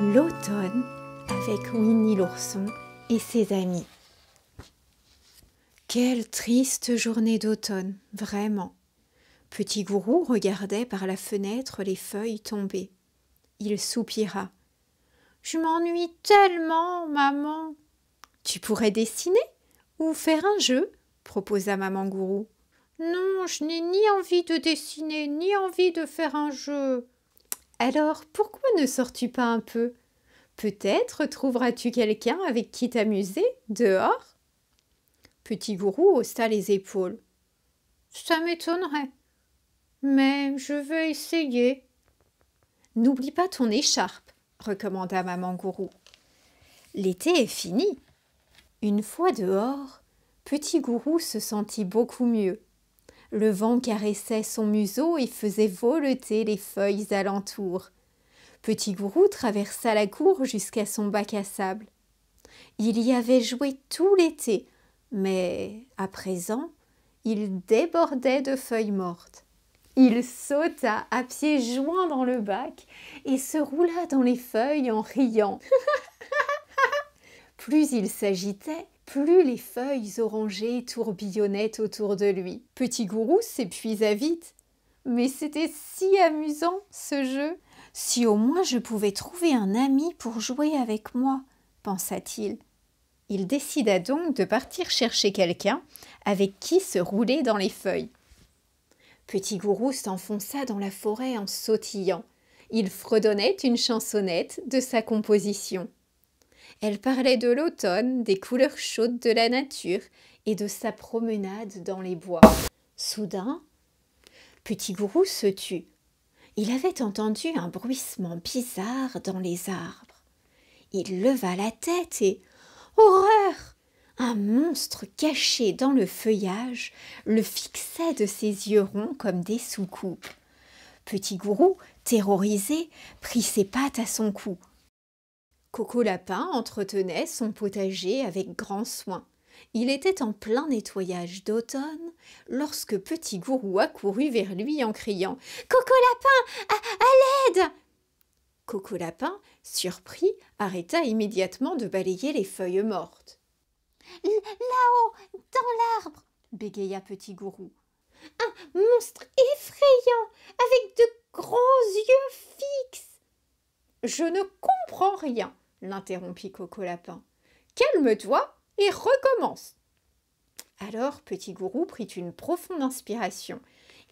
L'automne avec Winnie l'ourson et ses amis. Quelle triste journée d'automne, vraiment. Petit Gourou regardait par la fenêtre les feuilles tomber. Il soupira. « Je m'ennuie tellement, maman. »« Tu pourrais dessiner ou faire un jeu ?» proposa maman Gourou. « Non, je n'ai ni envie de dessiner, ni envie de faire un jeu. »« Alors, pourquoi ne sors-tu pas un peu ? Peut-être trouveras-tu quelqu'un avec qui t'amuser dehors ?» Petit Gourou haussa les épaules. « Ça m'étonnerait, mais je vais essayer. »« N'oublie pas ton écharpe, » recommanda maman Gourou. L'été est fini. Une fois dehors, Petit Gourou se sentit beaucoup mieux. Le vent caressait son museau et faisait voleter les feuilles alentour. Petit Gourou traversa la cour jusqu'à son bac à sable. Il y avait joué tout l'été, mais à présent, il débordait de feuilles mortes. Il sauta à pieds joints dans le bac et se roula dans les feuilles en riant. Plus il s'agitait, plus les feuilles orangées tourbillonnaient autour de lui. Petit Gourou s'épuisa vite. Mais c'était si amusant, ce jeu. Si au moins je pouvais trouver un ami pour jouer avec moi, pensa-t-il. Il décida donc de partir chercher quelqu'un avec qui se rouler dans les feuilles. Petit Gourou s'enfonça dans la forêt en sautillant. Il fredonnait une chansonnette de sa composition. Elle parlait de l'automne, des couleurs chaudes de la nature et de sa promenade dans les bois. Soudain, Petit Gourou se tut. Il avait entendu un bruissement bizarre dans les arbres. Il leva la tête et, horreur! Un monstre caché dans le feuillage le fixait de ses yeux ronds comme des soucoupes. Petit Gourou, terrorisé, prit ses pattes à son cou. Coco Lapin entretenait son potager avec grand soin. Il était en plein nettoyage d'automne lorsque Petit Gourou accourut vers lui en criant « Coco Lapin, à l'aide !» Coco Lapin, surpris, arrêta immédiatement de balayer les feuilles mortes. « Là-haut, dans l'arbre !» bégaya Petit Gourou. « Un monstre effrayant, avec de grands yeux fixes !»« Je ne comprends rien !» l'interrompit Coco Lapin. « Calme-toi et recommence !» Alors Petit Gourou prit une profonde inspiration.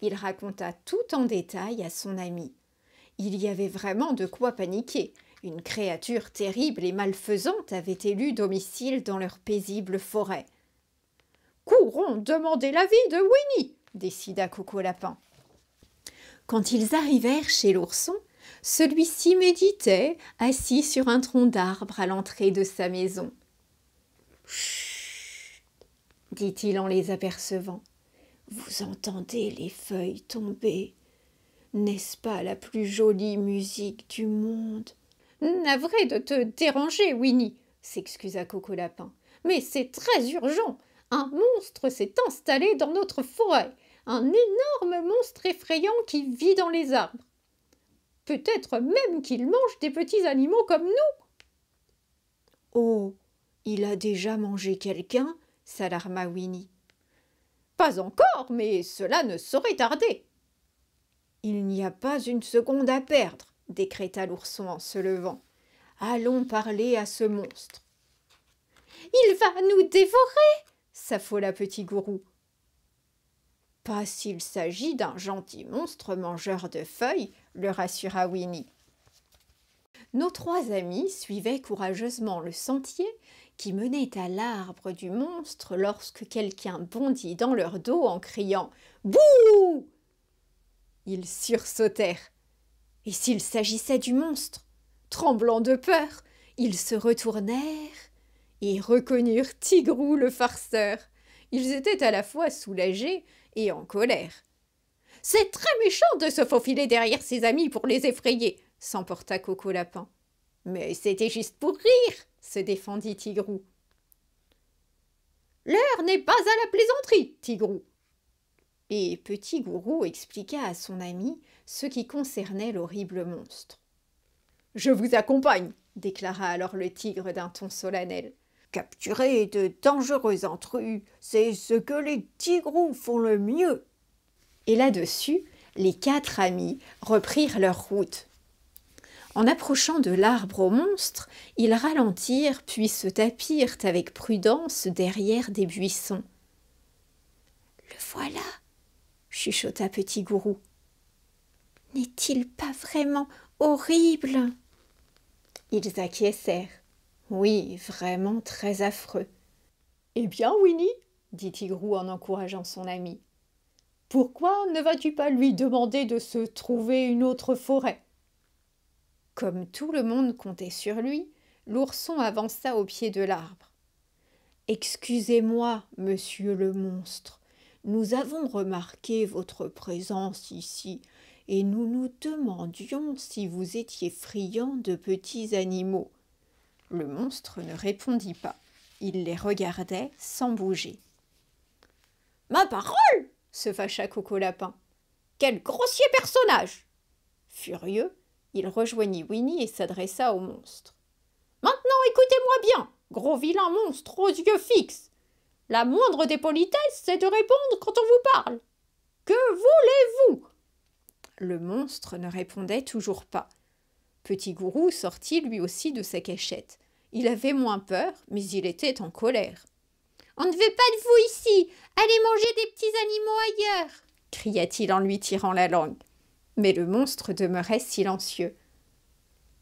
Il raconta tout en détail à son ami. Il y avait vraiment de quoi paniquer. Une créature terrible et malfaisante avait élu domicile dans leur paisible forêt. « Courons demander l'avis de Winnie !» décida Coco Lapin. Quand ils arrivèrent chez l'ourson, celui-ci méditait, assis sur un tronc d'arbre à l'entrée de sa maison. « Chut !» dit-il en les apercevant. « Vous entendez les feuilles tomber ? N'est-ce pas la plus jolie musique du monde ?»« Navré de te déranger, Winnie, » s'excusa Coco Lapin. « Mais c'est très urgent. Un monstre s'est installé dans notre forêt. Un énorme monstre effrayant qui vit dans les arbres. Peut-être même qu'il mange des petits animaux comme nous. »« Oh, il a déjà mangé quelqu'un ?» s'alarma Winnie. « Pas encore, mais cela ne saurait tarder. »« Il n'y a pas une seconde à perdre, » décréta l'ourson en se levant. « Allons parler à ce monstre. »« Il va nous dévorer !» s'affola Petit Gourou. « Pas s'il s'agit d'un gentil monstre mangeur de feuilles, » le rassura Winnie. Nos trois amis suivaient courageusement le sentier qui menait à l'arbre du monstre lorsque quelqu'un bondit dans leur dos en criant « Bouh !» Ils sursautèrent. Et s'il s'agissait du monstre? Tremblant de peur, ils se retournèrent et reconnurent Tigrou le farceur. Ils étaient à la fois soulagés et en colère. « C'est très méchant de se faufiler derrière ses amis pour les effrayer !» s'emporta Coco Lapin. « Mais c'était juste pour rire !» se défendit Tigrou. « L'heure n'est pas à la plaisanterie, Tigrou !» Et Petit Gourou expliqua à son ami ce qui concernait l'horrible monstre. « Je vous accompagne, déclara alors le tigre d'un ton solennel. Capturer de dangereux intrus, c'est ce que les tigrous font le mieux. Et là-dessus, les 4 amis reprirent leur route. En approchant de l'arbre au monstre, ils ralentirent puis se tapirent avec prudence derrière des buissons. « Le voilà !» chuchota Petit Gourou. « N'est-il pas vraiment horrible ?» Ils acquiescèrent. Oui, vraiment très affreux. « Eh bien, Winnie, dit Tigrou en encourageant son ami, pourquoi ne vas-tu pas lui demander de se trouver une autre forêt ?» Comme tout le monde comptait sur lui, l'ourson avança au pied de l'arbre. « Excusez-moi, monsieur le monstre, nous avons remarqué votre présence ici, et nous nous demandions si vous étiez friand de petits animaux. » Le monstre ne répondit pas. Il les regardait sans bouger. « Ma parole !» se fâcha Coco Lapin. « Quel grossier personnage !» Furieux, il rejoignit Winnie et s'adressa au monstre. « Maintenant écoutez-moi bien, gros vilain monstre aux yeux fixes. La moindre des politesses, c'est de répondre quand on vous parle. Que voulez-vous » Le monstre ne répondait toujours pas. Petit Gourou sortit lui aussi de sa cachette. Il avait moins peur, mais il était en colère. « On ne veut pas de vous ici. Allez manger des petits animaux ailleurs !» cria-t-il en lui tirant la langue. Mais le monstre demeurait silencieux.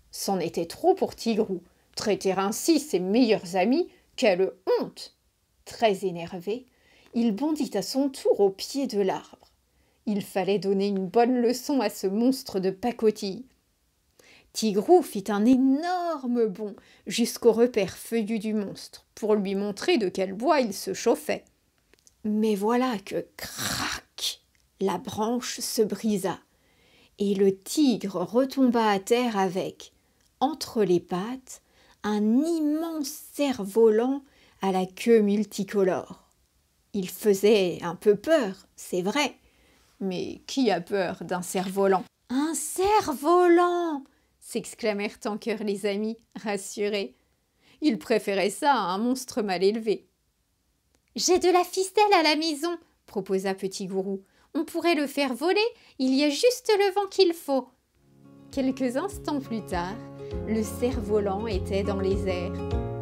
C'en était trop pour Tigrou. Traiter ainsi ses meilleurs amis, quelle honte! Très énervé, il bondit à son tour au pied de l'arbre. Il fallait donner une bonne leçon à ce monstre de pacotille. Tigrou fit un énorme bond jusqu'au repère feuillu du monstre pour lui montrer de quel bois il se chauffait. Mais voilà que crac, la branche se brisa et le tigre retomba à terre avec, entre les pattes, un immense cerf-volant à la queue multicolore. Il faisait un peu peur, c'est vrai, mais qui a peur d'un cerf-volant ? « Un cerf-volant !» s'exclamèrent en chœur les amis, rassurés. Ils préféraient ça à un monstre mal élevé. « J'ai de la ficelle à la maison, » proposa Petit Gourou. « On pourrait le faire voler, il y a juste le vent qu'il faut. » Quelques instants plus tard, le cerf-volant était dans les airs.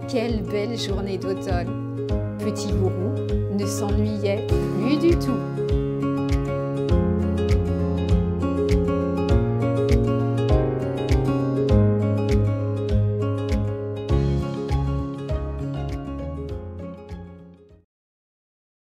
Quelle belle journée d'automne! Petit Gourou ne s'ennuyait plus du tout.